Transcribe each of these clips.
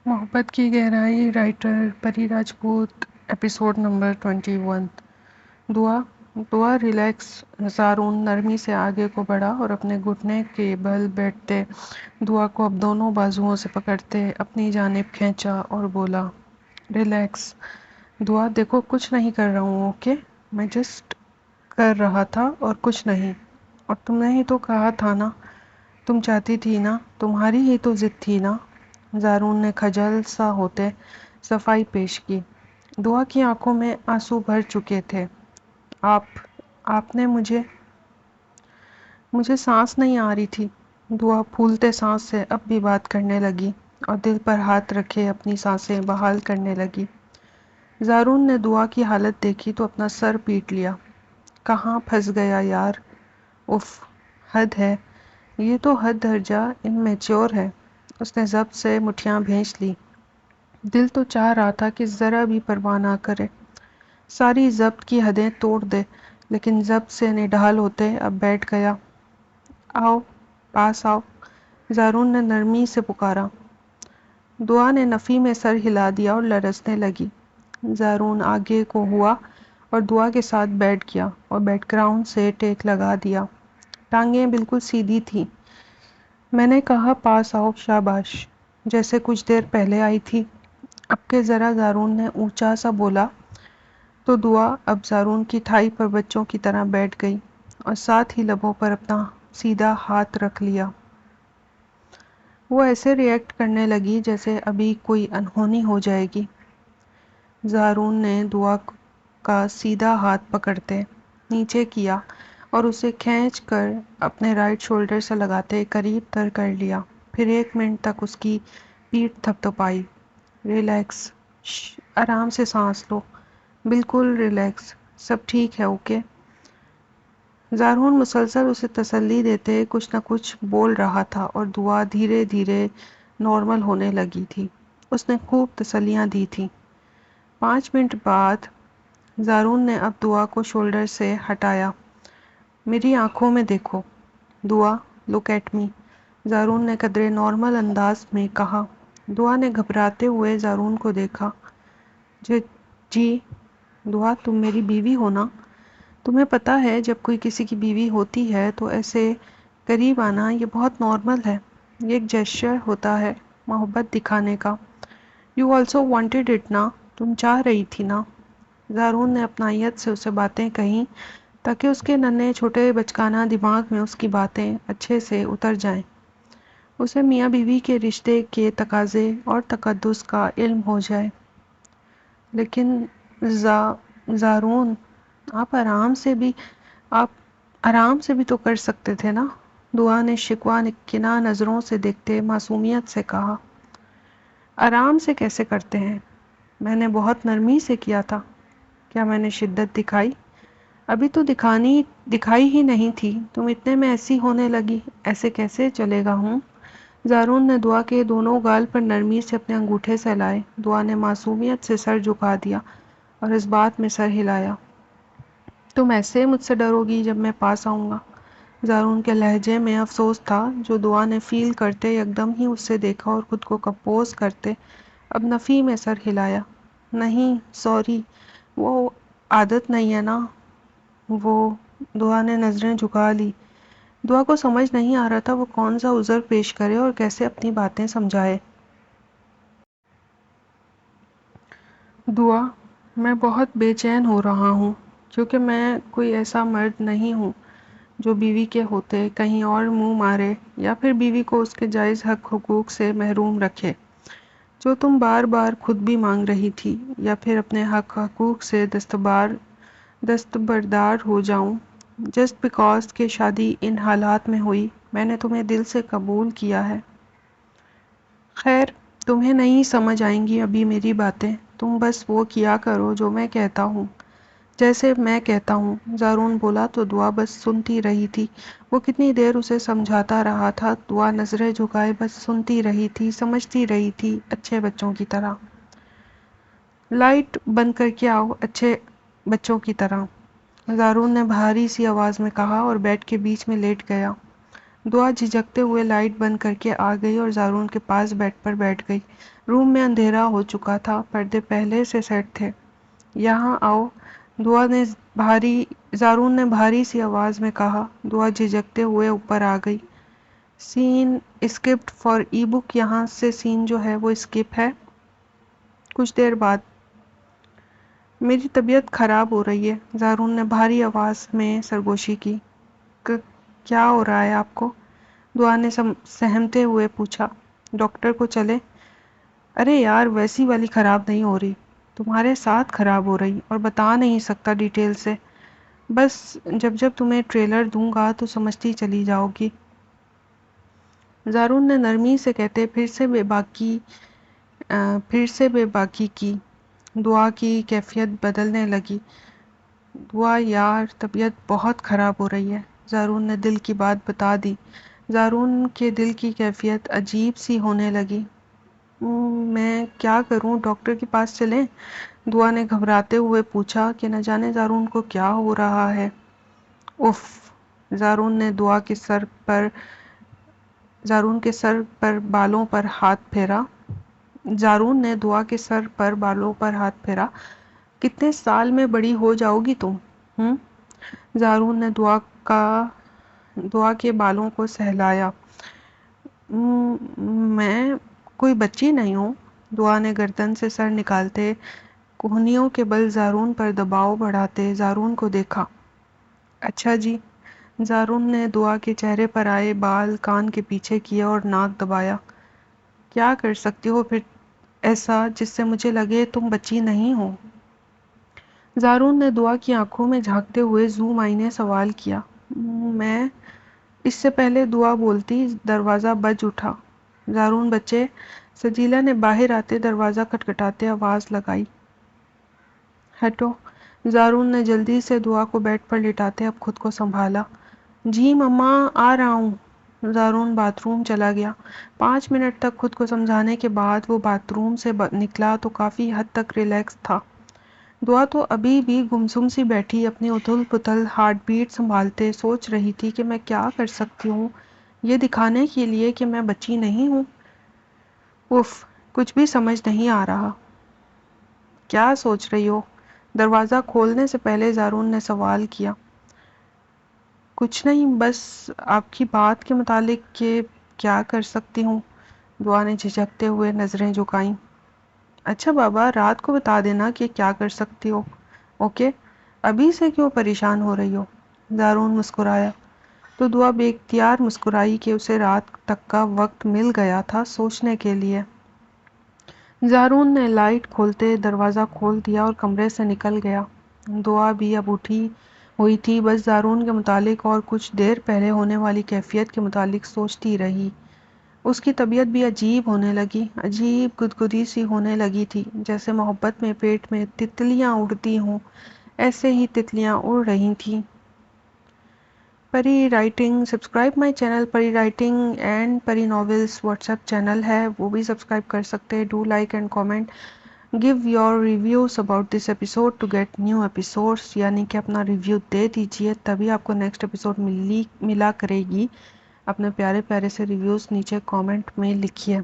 محبت کی گہرائی، رائٹر پری راجپوت، ایپیسوڈ نمبر 21۔ دعا ریلیکس۔ زارون نرمی سے آگے کو بڑھا اور اپنے گھٹنے کے بل بیٹھتے دعا کو اب دونوں بازوؤں سے پکڑتے اپنی جانب کھینچا اور بولا، ریلیکس دعا، دیکھو کچھ نہیں کر رہا ہوں، اوکے؟ میں جسٹ کر رہا تھا اور کچھ نہیں۔ اور تم نے ہی تو کہا تھا نا، تم چاہتی تھی نا، تمہاری ہی تو ضد تھی نا۔ زارون نے خجل سا ہوتے صفائی پیش کی۔ دعا کی آنکھوں میں آنسو بھر چکے تھے۔ آپ نے مجھے سانس نہیں آ رہی تھی۔ دعا پھولتے سانس سے اب بھی بات کرنے لگی اور دل پر ہاتھ رکھے اپنی سانسیں بحال کرنے لگی۔ زارون نے دعا کی حالت دیکھی تو اپنا سر پیٹ لیا۔ کہاں پھنس گیا یار، اف، حد ہے، یہ تو حد درجہ انمیچور ہے۔ اس نے ضبط سے مٹھیاں بھینچ لی۔ دل تو چاہ رہا تھا کہ ذرا بھی پرواہ نہ کرے، ساری ضبط کی حدیں توڑ دے، لیکن ضبط سے نڈھال ہوتے اب بیٹھ گیا۔ آؤ، پاس آؤ، زارون نے نرمی سے پکارا۔ دعا نے نفی میں سر ہلا دیا اور لرزنے لگی۔ زارون آگے کو ہوا اور دعا کے ساتھ بیٹھ گیا اور بیک گراؤنڈ سے ٹیک لگا دیا۔ ٹانگیں بالکل سیدھی تھیں۔ میں نے کہا پاس آؤ، شاباش، جیسے کچھ دیر پہلے آئی تھی۔ اب کے ذرا زارون نے اونچا سا بولا تو دعا اب زارون کی ٹھائی پر بچوں کی طرح بیٹھ گئی اور ساتھ ہی لبوں پر اپنا سیدھا ہاتھ رکھ لیا۔ وہ ایسے ری ایکٹ کرنے لگی جیسے ابھی کوئی انہونی ہو جائے گی۔ زارون نے دعا کا سیدھا ہاتھ پکڑتے نیچے کیا اور اسے کھینچ کر اپنے رائٹ شولڈر سے لگاتے قریب تر کر لیا، پھر 1 منٹ تک اس کی پیٹھ تھپتھپائی۔ ریلیکس، آرام سے سانس لو، بالکل ریلیکس، سب ٹھیک ہے، اوکے؟ زارون مسلسل اسے تسلی دیتے کچھ نہ کچھ بول رہا تھا اور دعا دھیرے دھیرے نارمل ہونے لگی تھی۔ اس نے خوب تسلیاں دی تھیں۔ 5 منٹ بعد زارون نے اب دعا کو شولڈر سے ہٹایا۔ میری آنکھوں میں دیکھو، دعا، لک ایٹ می، زارون نے قدرے نارمل انداز میں کہا۔ دعا نے گھبراتے ہوئے زارون کو دیکھا۔ جی، دعا، تم میری بیوی ہو نا؟ تمہیں پتہ ہے جب کوئی کسی کی بیوی ہوتی ہے تو ایسے قریب آنا یہ بہت نارمل ہے، یہ ایک جیسچر ہوتا ہے محبت دکھانے کا۔ یو آلسو وانٹڈ اٹ نا، تم چاہ رہی تھی نا؟ زارون نے اپنائیت سے اسے باتیں کہیں تاکہ اس کے ننھے چھوٹے بچگانہ دماغ میں اس کی باتیں اچھے سے اتر جائیں۔ اسے میاں بیوی کے رشتے کے تقاضے اور تقدس کا علم ہو جائے۔ لیکن زارون، آپ آرام سے بھی تو کر سکتے تھے نا؟ دعا نے شکوہ کناں نظروں سے دیکھتے معصومیت سے کہا۔ آرام سے کیسے کرتے ہیں؟ میں نے بہت نرمی سے کیا تھا۔ کیا میں نے شدت دکھائی؟ ابھی تو دکھائی ہی نہیں تھی، تم اتنے میں ایسی ہونے لگی، ایسے کیسے چلے گا ہوں؟ زارون نے دعا کے دونوں گال پر نرمی سے اپنے انگوٹھے سہلائے۔ دعا نے معصومیت سے سر جھکا دیا اور اس بات میں سر ہلایا۔ تم ایسے مجھ سے ڈرو گی جب میں پاس آؤں گا؟ زارون کے لہجے میں افسوس تھا جو دعا نے فیل کرتے یکدم ہی اس سے دیکھا اور خود کو کمپوز کرتے اب نفی میں سر ہلایا۔ نہیں، سوری، وہ عادت نہیں ہے نا، وہ۔ دعا نے نظریں جھکا لی۔ دعا کو سمجھ نہیں آ رہا تھا وہ کون سا عذر پیش کرے اور کیسے اپنی باتیں سمجھائے۔ دعا، میں بہت بے چین ہو رہا ہوں کیونکہ میں کوئی ایسا مرد نہیں ہوں جو بیوی کے ہوتے کہیں اور منہ مارے یا پھر بیوی کو اس کے جائز حق حقوق سے محروم رکھے جو تم بار بار خود بھی مانگ رہی تھی، یا پھر اپنے حق حقوق سے دستبردار ہو جاؤں جسٹ بیکاز کہ شادی ان حالات میں ہوئی۔ میں نے تمہیں دل سے قبول کیا ہے۔ خیر، تمہیں نہیں سمجھ آئیں گی ابھی میری باتیں، تم بس وہ کیا کرو جو میں کہتا ہوں، جیسے میں کہتا ہوں۔ زارون بولا تو دعا بس سنتی رہی تھی۔ وہ کتنی دیر اسے سمجھاتا رہا تھا، دعا نظریں جھکائے بس سنتی رہی تھی، سمجھتی رہی تھی، اچھے بچوں کی طرح۔ لائٹ بند کر کے آؤ، اچھے بچوں کی طرح، زارون نے بھاری سی آواز میں کہا اور بیڈ کے بیچ میں لیٹ گیا۔ دعا جھجکتے ہوئے لائٹ بند کر کے آ گئی اور زارون کے پاس بیڈ پر بیٹھ گئی۔ روم میں اندھیرا ہو چکا تھا، پردے پہلے سے سیٹ تھے۔ یہاں آؤ، زارون نے بھاری سی آواز میں کہا۔ دعا جھجکتے ہوئے اوپر آ گئی۔ سین اسکپڈ فار ای بک، یہاں سے سین جو ہے وہ اسکپ ہے۔ کچھ دیر بعد، میری طبیعت خراب ہو رہی ہے، زارون نے بھاری آواز میں سرگوشی کی۔ کیا ہو رہا ہے آپ کو؟ دعا نے سہمتے ہوئے پوچھا۔ ڈاکٹر کو چلے؟ ارے یار، ویسی والی خراب نہیں ہو رہی، تمہارے ساتھ خراب ہو رہی، اور بتا نہیں سکتا ڈیٹیل سے، بس جب تمہیں ٹریلر دوں گا تو سمجھتی چلی جاؤ گی، زارون نے نرمی سے کہتے پھر سے بے باکی کی۔ دعا کی کیفیت بدلنے لگی۔ دعا یار، طبیعت بہت خراب ہو رہی ہے، زارون نے دل کی بات بتا دی۔ زارون کے دل کی کیفیت عجیب سی ہونے لگی۔ میں کیا کروں، ڈاکٹر کے پاس چلیں؟ دعا نے گھبراتے ہوئے پوچھا کہ نہ جانے زارون کو کیا ہو رہا ہے۔ اف، زارون نے بالوں پر ہاتھ پھیرا۔ کتنے سال میں بڑی ہو جاؤ گی تم؟ زارون نے دعا کے بالوں کو سہلایا۔ میں کوئی بچی نہیں ہوں، دعا نے گردن سے سر نکالتے کوہنیوں کے بل زارون پر دباؤ بڑھاتے زارون کو دیکھا۔ اچھا جی، زارون نے دعا کے چہرے پر آئے بال کان کے پیچھے کیے اور ناک دبایا۔ کیا کر سکتی ہو پھر ایسا جس سے مجھے لگے تم بچی نہیں ہو؟ زارون نے دعا کی آنکھوں میں جھانکتے ہوئے زوم آئی سوال کیا۔ میں اس سے پہلے دعا بولتی دروازہ بج اٹھا۔ زارون بچے، سجیلا نے باہر آتے دروازہ کھٹکھٹاتے آواز لگائی۔ ہٹو، زارون نے جلدی سے دعا کو بیڈ پر لٹاتے اب خود کو سنبھالا۔ جی مما، آ رہا ہوں۔ زارون باتھ روم چلا گیا۔ 5 منٹ تک خود کو سمجھانے کے بعد وہ باتھ روم سے نکلا تو کافی حد تک ریلیکس تھا۔ دعا تو ابھی بھی گمسم سی بیٹھی اپنی اتھل پتھل ہارٹ بیٹ سنبھالتے سوچ رہی تھی کہ میں کیا کر سکتی ہوں یہ دکھانے کے لیے کہ میں بچی نہیں ہوں۔ اف، کچھ بھی سمجھ نہیں آ رہا۔ کیا سوچ رہی ہو؟ دروازہ کھولنے سے پہلے زارون نے سوال کیا۔ کچھ نہیں، بس آپ کی بات کے متعلق کہ کیا کر سکتی ہوں، دعا نے جھجکتے ہوئے نظریں جھکائیں۔ اچھا بابا، رات کو بتا دینا کہ کیا کر سکتی ہو، اوکے؟ ابھی سے کیوں پریشان ہو رہی ہو؟ زارون مسکرایا تو دعا بے اختیار مسکرائی کہ اسے رات تک کا وقت مل گیا تھا سوچنے کے لیے۔ زارون نے لائٹ کھولتے دروازہ کھول دیا اور کمرے سے نکل گیا۔ دعا بھی اب اٹھی ہوئی تھی، بس زارون کے متعلق اور کچھ دیر پہلے ہونے والی کیفیت کے متعلق سوچتی رہی۔ اس کی طبیعت بھی عجیب ہونے لگی، عجیب گدگدی سی ہونے لگی تھی، جیسے محبت میں پیٹ میں تتلیاں اڑتی ہوں، ایسے ہی تتلیاں اڑ رہی تھیں۔ Pari writing, subscribe my channel Pari writing and Pari novels WhatsApp channel ہے، وہ بھی سبسکرائب کر سکتے ہیں۔ Do like and comment, give your reviews about this episode to get new episodes, یعنی کہ اپنا ریویو دے دیجئے تبھی آپ کو نیکسٹ ایپیسوڈ ملا کرے گی۔ اپنے پیارے پیارے سے ریویوز نیچے کامنٹ میں لکھیے۔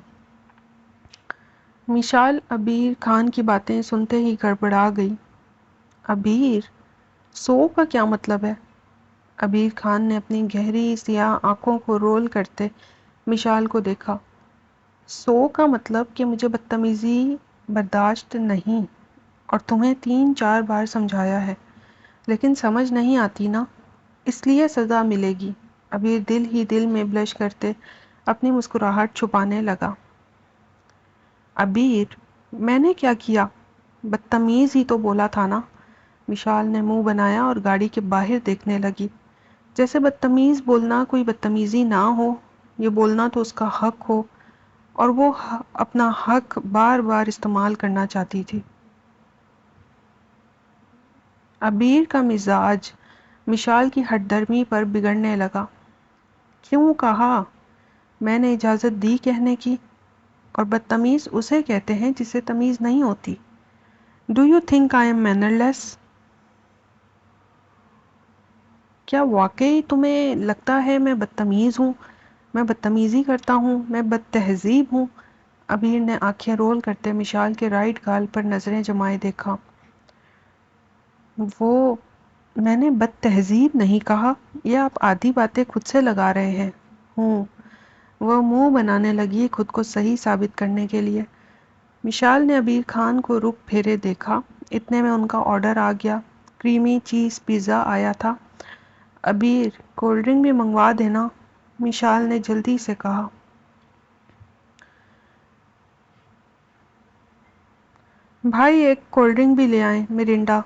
مشال عبیر خان کی باتیں سنتے ہی گڑبڑا گئی۔ عبیر؟ سو کا کیا مطلب ہے؟ عبیر خان نے اپنی گہری سیاہ آنکھوں کو رول کرتے مشال کو دیکھا۔ سو کا مطلب کہ مجھے بدتمیزی برداشت نہیں، اور تمہیں 3-4 بار سمجھایا ہے، لیکن سمجھ نہیں آتی نا، اس لیے سزا ملے گی۔ عبیر دل ہی دل میں بلش کرتے اپنی مسکراہٹ چھپانے لگا۔ عبیر، میں نے کیا کیا؟ بدتمیز ہی تو بولا تھا نا، مشال نے منہ بنایا اور گاڑی کے باہر دیکھنے لگی، جیسے بدتمیز بولنا کوئی بدتمیزی نہ ہو، یہ بولنا تو اس کا حق ہو، اور وہ اپنا حق بار بار استعمال کرنا چاہتی تھی۔ عبیر کا مزاج مشال کی ہٹ درمی پر بگڑنے لگا۔ کیوں کہا؟ میں نے اجازت دی کہنے کی، اور بدتمیز اسے کہتے ہیں جسے تمیز نہیں ہوتی۔ Do you think I am mannerless? کیا واقعی تمہیں لگتا ہے میں بدتمیز ہوں؟ میں بدتمیزی کرتا ہوں؟ میں بد تہذیب ہوں؟ ابیر نے آنکھیں رول کرتے مشال کے رائٹ گال پر نظریں جمائے دیکھا۔ وہ میں نے بد تہذیب نہیں کہا، یہ آپ آدھی باتیں خود سے لگا رہے ہیں۔ ہوں۔ وہ منہ بنانے لگی خود کو صحیح ثابت کرنے کے لیے۔ مشال نے ابیر خان کو رخ پھیرے دیکھا۔ اتنے میں ان کا آرڈر آ گیا۔ کریمی چیز پیزا آیا تھا۔ ابیر کولڈ ڈرنک بھی منگوا دینا، مشال نے جلدی سے کہا۔ بھائی ایک کولڈ ڈرنک بھی لے آئیں، مرینڈا۔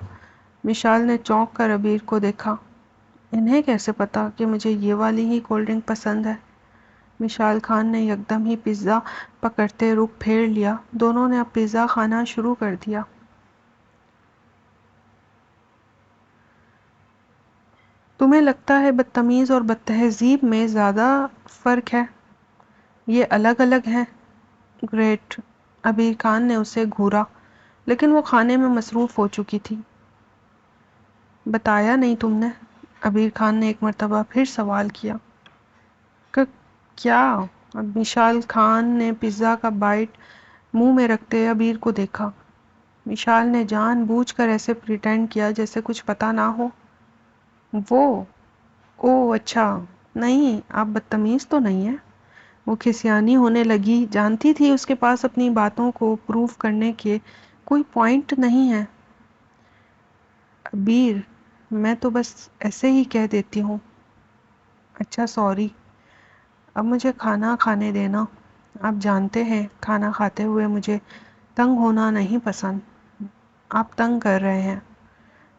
مشال نے چونک کر ابیر کو دیکھا۔ انہیں کیسے پتا کہ مجھے یہ والی ہی کولڈ ڈرنک پسند ہے؟ مشال خان نے یکدم ہی پیزا پکڑتے رخ پھیر لیا۔ دونوں نے اب پیزا کھانا شروع کر دیا۔ تمہیں لگتا ہے بدتمیز اور بدتہذیب میں زیادہ فرق ہے؟ یہ الگ الگ ہیں؟ گریٹ۔ ابیر خان نے اسے گھورا، لیکن وہ کھانے میں مصروف ہو چکی تھی۔ بتایا نہیں تم نے؟ ابیر خان نے ایک مرتبہ پھر سوال کیا۔ کیا؟ اب مشال خان نے پیزا کا بائٹ منہ میں رکھتے ابیر کو دیکھا۔ مشال نے جان بوجھ کر ایسے پریٹینڈ کیا جیسے کچھ پتا نہ ہو۔ وہ او اچھا، نہیں آپ بدتمیز تو نہیں ہیں؟ وہ کھسیانی ہونے لگی، جانتی تھی اس کے پاس اپنی باتوں کو پروف کرنے کے کوئی پوائنٹ نہیں ہے۔ ابیر میں تو بس ایسے ہی کہہ دیتی ہوں۔ اچھا سوری، اب مجھے کھانا کھانے دینا۔ آپ جانتے ہیں کھانا کھاتے ہوئے مجھے تنگ ہونا نہیں پسند۔ آپ تنگ کر رہے ہیں۔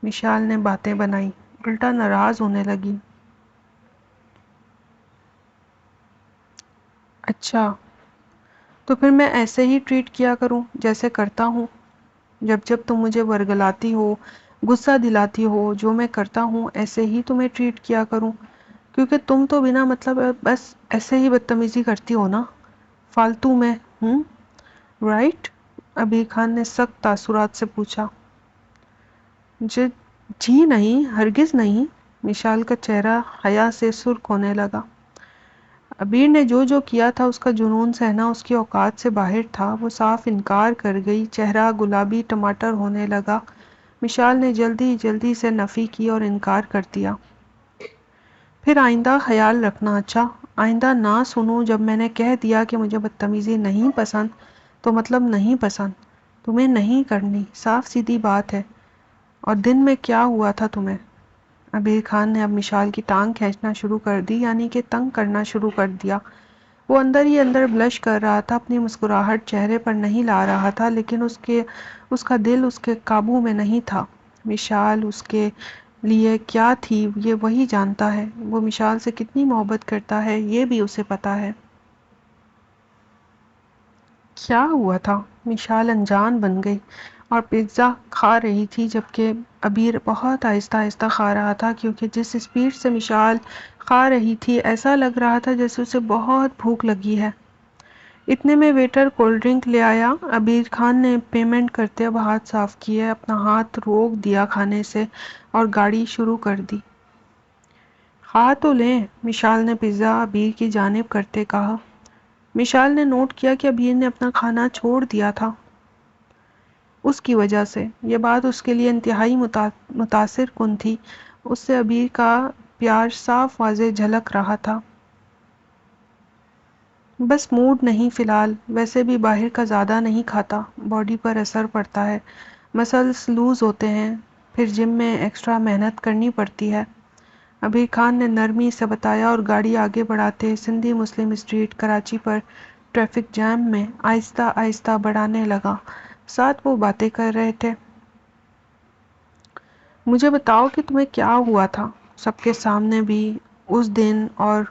مشال نے باتیں بنائی، الٹا ناراض ہونے لگی۔ اچھا تو پھر میں ایسے ہی ٹریٹ کیا کروں جیسے کرتا ہوں؟ جب جب تم مجھے ورگلاتی ہو، غصہ دلاتی ہو، جو میں کرتا ہوں ایسے ہی تمہیں ٹریٹ کیا کروں؟ کیونکہ تم تو بنا مطلب بس ایسے ہی بدتمیزی کرتی ہو نا، فالتو میں۔ رائٹ؟ ابیر خان نے سخت تاثرات سے پوچھا۔ جی نہیں، ہرگز نہیں۔ مشال کا چہرہ حیا سے سرخ ہونے لگا۔ ابیر نے جو جو کیا تھا اس کا جنون سہنا اس کی اوقات سے باہر تھا۔ وہ صاف انکار کر گئی۔ چہرہ گلابی ٹماٹر ہونے لگا۔ مشال نے جلدی جلدی سے نفی کی اور انکار کر دیا۔ پھر آئندہ خیال رکھنا، اچھا؟ آئندہ نہ سنوں جب میں نے کہہ دیا کہ مجھے بدتمیزی نہیں پسند تو مطلب نہیں پسند، تمہیں نہیں کرنی، صاف سیدھی بات ہے۔ اور دن میں کیا ہوا تھا تمہیں؟ ابیر خان نے اب مشال کی ٹانگ کھینچنا شروع کر دی، یعنی کہ تنگ کرنا شروع کر دیا۔ وہ اندر ہی اندر بلش کر رہا تھا، اپنی مسکراہٹ چہرے پر نہیں لا رہا تھا، لیکن اس کا دل اس کے قابو میں نہیں تھا۔ مشال اس کے لیے کیا تھی یہ وہی جانتا ہے۔ وہ مشال سے کتنی محبت کرتا ہے یہ بھی اسے پتا ہے۔ کیا ہوا تھا؟ مشال انجان بن گئی اور پیزا کھا رہی تھی، جبکہ ابیر بہت آہستہ آہستہ کھا رہا تھا، کیونکہ جس اسپیڈ سے مشال کھا رہی تھی ایسا لگ رہا تھا جیسے اسے بہت بھوک لگی ہے۔ اتنے میں ویٹر کولڈ ڈرنک لے آیا۔ ابیر خان نے پیمنٹ کرتے اب ہاتھ صاف کیے، اپنا ہاتھ روک دیا کھانے سے اور گاڑی شروع کر دی۔ کھا تو لیں، مشال نے پیزا ابیر کی جانب کرتے کہا۔ مشال نے نوٹ کیا کہ ابیر نے اپنا کھانا چھوڑ دیا تھا۔ اس کی وجہ سے یہ بات اس کے لیے انتہائی متاثر کن تھی۔ اس سے ابیر کا پیار صاف واضح جھلک رہا تھا۔ بس موڈ نہیں فی الحال، ویسے بھی باہر کا زیادہ نہیں کھاتا، باڈی پر اثر پڑتا ہے، مسلز لوز ہوتے ہیں، پھر جم میں ایکسٹرا محنت کرنی پڑتی ہے۔ ابیر خان نے نرمی سے بتایا اور گاڑی آگے بڑھاتے سندھی مسلم اسٹریٹ کراچی پر ٹریفک جام میں آہستہ آہستہ بڑھانے لگا۔ ساتھ وہ باتیں کر رہے تھے۔ مجھے بتاؤ کہ تمہیں کیا ہوا تھا، سب کے سامنے بھی، اس دن اور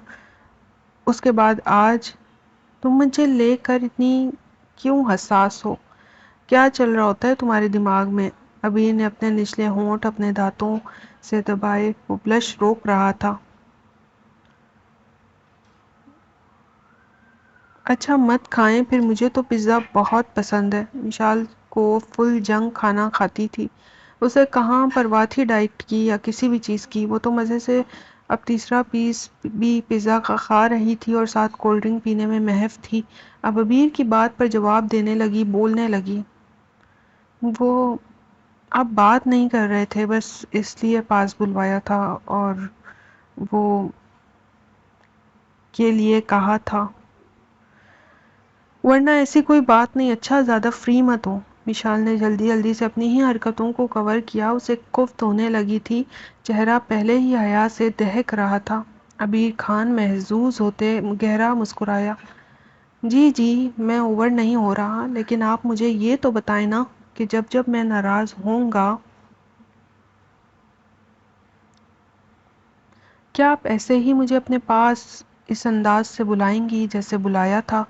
اس کے بعد آج؟ تم مجھے لے کر اتنی کیوں حساس ہو؟ کیا چل رہا ہوتا ہے تمہارے دماغ میں؟ ابیر نے اپنے نچلے ہونٹ اپنے دانتوں سے دبائے، وہ بلش روک رہا تھا۔ اچھا مت کھائیں پھر، مجھے تو پیزا بہت پسند ہے۔ مشال کو فل جنگ کھانا کھاتی تھی، اسے کہاں پرواہ تھی ڈائٹ کی یا کسی بھی چیز کی، وہ تو مزے سے اب تیسرا پیس بھی پیزا کا کھا رہی تھی اور ساتھ کولڈ ڈرنک پینے میں محو تھی۔ اب عبیر کی بات پر جواب دینے لگی، بولنے لگی۔ وہ اب بات نہیں کر رہے تھے، بس اس لیے پاس بلوایا تھا اور وہ کے لیے کہا تھا، ورنہ ایسی کوئی بات نہیں۔ اچھا زیادہ فری مت ہو۔ مشال نے جلدی جلدی سے اپنی ہی حرکتوں کو کور کیا۔ اسے کفت ہونے لگی تھی، چہرہ پہلے ہی حیا سے دہک رہا تھا۔ عبیر خان محظوظ ہوتے گہرا مسکرایا۔ جی جی، میں اوور نہیں ہو رہا، لیکن آپ مجھے یہ تو بتائیں نا کہ جب جب میں ناراض ہوں گا کیا آپ ایسے ہی مجھے اپنے پاس اس انداز سے بلائیں گی جیسے بلایا تھا؟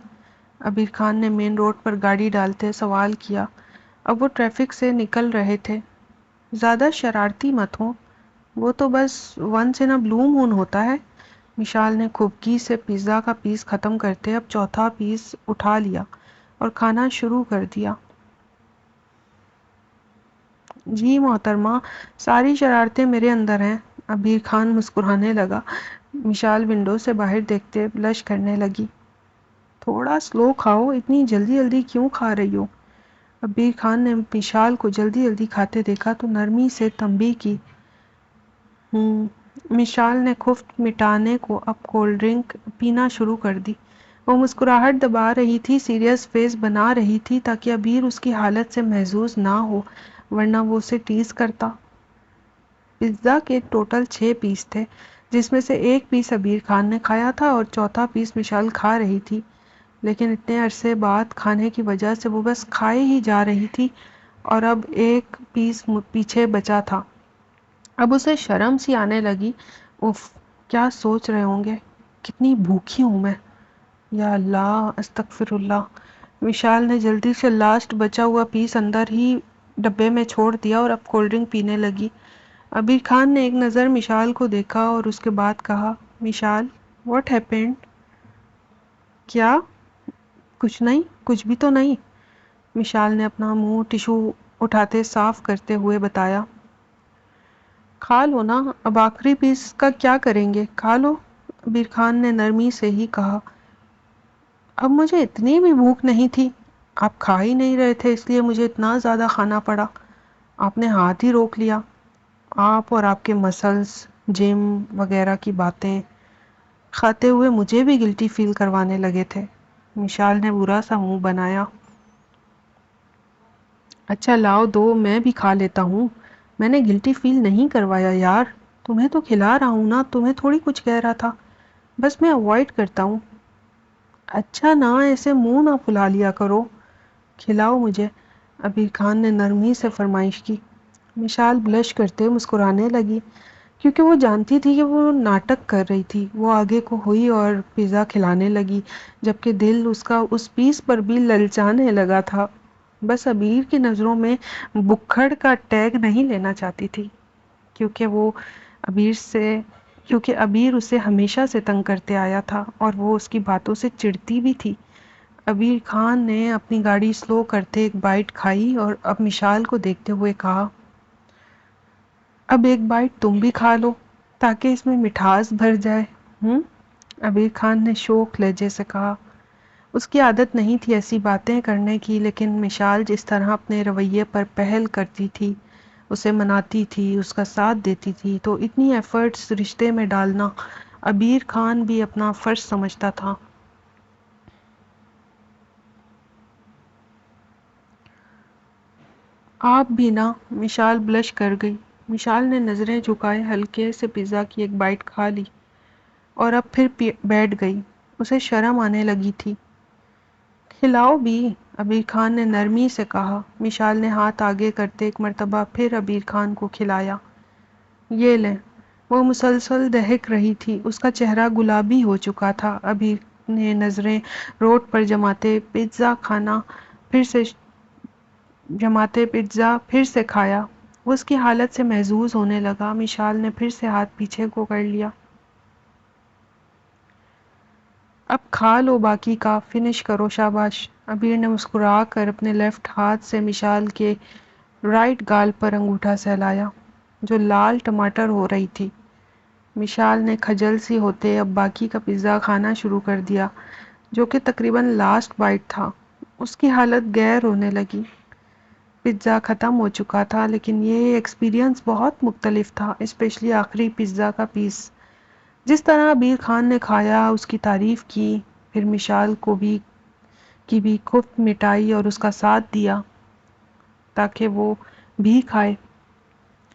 عبیر خان نے مین روڈ پر گاڑی ڈالتے سوال کیا۔ اب وہ ٹریفک سے نکل رہے تھے۔ زیادہ شرارتی مت ہوں، وہ تو بس ونس ان اے بلو مون ہوتا ہے۔ مشال نے کھبکی سے پیزا کا پیس ختم کرتے اب چوتھا پیس اٹھا لیا اور کھانا شروع کر دیا۔ جی محترمہ، ساری شرارتیں میرے اندر ہیں۔ عبیر خان مسکرانے لگا۔ مشال ونڈو سے باہر دیکھتے بلش کرنے لگی۔ تھوڑا سلو کھاؤ، اتنی جلدی جلدی کیوں کھا رہی ہو؟ عبیر خان نے مشال کو جلدی جلدی کھاتے دیکھا تو نرمی سے تنبیہ کی۔ مشال نے خفت مٹانے کو اب کولڈ ڈرنک پینا شروع کر دی۔ وہ مسکراہٹ دبا رہی تھی، سیریس فیس بنا رہی تھی تاکہ عبیر اس کی حالت سے محظوظ نہ ہو، ورنہ وہ اسے ٹیز کرتا۔ پیزا کے ٹوٹل 6 پیس تھے، جس میں سے ایک پیس عبیر خان نے کھایا تھا اور چوتھا پیس مشال کھا رہی تھی، لیکن اتنے عرصے بعد کھانے کی وجہ سے وہ بس کھائے ہی جا رہی تھی اور اب ایک پیس پیچھے بچا تھا۔ اب اسے شرم سی آنے لگی۔ اف، کیا سوچ رہے ہوں گے، کتنی بھوکی ہوں میں، یا اللہ، استغفر اللہ۔ مشال نے جلدی سے لاسٹ بچا ہوا پیس اندر ہی ڈبے میں چھوڑ دیا اور اب کولڈ ڈرنک پینے لگی۔ عبیر خان نے ایک نظر مشال کو دیکھا اور اس کے بعد کہا، مشال، واٹ ہیپنڈ؟ کیا؟ کچھ نہیں، کچھ بھی تو نہیں۔ مشال نے اپنا منہ ٹشو اٹھاتے صاف کرتے ہوئے بتایا۔ کھا لو نا، اب آخری پیس کا کیا کریں گے، کھا لو۔ عبیر خان نے نرمی سے ہی کہا۔ اب مجھے اتنی بھی بھوک نہیں تھی، آپ کھا ہی نہیں رہے تھے اس لیے مجھے اتنا زیادہ کھانا پڑا۔ آپ نے ہاتھ ہی روک لیا۔ آپ اور آپ کے مسلز، جم وغیرہ کی باتیں کھاتے ہوئے مجھے بھی گلٹی فیل کروانے لگے تھے۔ مشال نے برا سا منہ بنایا۔ اچھا لاؤ دو، میں بھی کھا لیتا ہوں۔ میں نے گلٹی فیل نہیں کروایا یار، تمہیں تو کھلا رہا ہوں نا، تمہیں تھوڑی کچھ کہہ رہا تھا، بس میں اوائڈ کرتا ہوں۔ اچھا نا، ایسے منہ نہ پھلا لیا کرو، کھلاؤ مجھے، عبیر خان نے نرمی سے فرمائش کی۔ مشال بلش کرتے مسکرانے لگی، کیونکہ وہ جانتی تھی کہ وہ ناٹک کر رہی تھی۔ وہ آگے کو ہوئی اور پیزا کھلانے لگی، جبکہ دل اس کا اس پیس پر بھی للچانے لگا تھا۔ بس عبیر کی نظروں میں بکھڑ کا ٹیگ نہیں لینا چاہتی تھی، کیونکہ عبیر اسے ہمیشہ سے تنگ کرتے آیا تھا اور وہ اس کی باتوں سے چڑھتی بھی تھی۔ عبیر خان نے اپنی گاڑی سلو کرتے ایک بائٹ کھائی اور اب مشال کو دیکھتے ہوئے کہا، اب ایک بائٹ تم بھی کھا لو تاکہ اس میں مٹھاس بھر جائے۔ عبیر خان نے شوق لہجے سے کہا۔ اس کی عادت نہیں تھی ایسی باتیں کرنے کی، لیکن مشال جس طرح اپنے رویے پر پہل کرتی تھی، اسے مناتی تھی، اس کا ساتھ دیتی تھی، تو اتنی ایفرٹس رشتے میں ڈالنا عبیر خان بھی اپنا فرض سمجھتا تھا۔ آپ بھی نا، مشال بلش کر گئی۔ مشال نے نظریں جھکائے ہلکے سے پیزا کی ایک بائٹ کھا لی اور اب پھر بیٹھ گئی۔ اسے شرم آنے لگی تھی۔ کھلاؤ بھی، عبیر خان نے نرمی سے کہا۔ مشال نے ہاتھ آگے کرتے ایک مرتبہ پھر عبیر خان کو کھلایا۔ یہ لیں۔ وہ مسلسل دہک رہی تھی، اس کا چہرہ گلابی ہو چکا تھا۔ عبیر نے نظریں روڈ پر جماتے پیزا پھر سے کھایا۔ وہ اس کی حالت سے محظوظ ہونے لگا۔ مشال نے پھر سے ہاتھ پیچھے کو کر لیا۔ اب کھا لو باقی کا، فنش کرو، شاباش۔ عبیر نے مسکرا کر اپنے لیفٹ ہاتھ سے مشال کے رائٹ گال پر انگوٹھا سہلایا، جو لال ٹماٹر ہو رہی تھی۔ مشال نے خجل سی ہوتے اب باقی کا پیزا کھانا شروع کر دیا، جو کہ تقریباً لاسٹ بائٹ تھا۔ اس کی حالت غیر ہونے لگی۔ پیزا ختم ہو چکا تھا، لیکن یہ ایکسپیرینس بہت مختلف تھا، اسپیشلی آخری پیزا کا پیس۔ جس طرح عبیر خان نے کھایا، اس کی تعریف کی، پھر مشال کو بھی خفت مٹائی اور اس کا ساتھ دیا تاکہ وہ بھی کھائے۔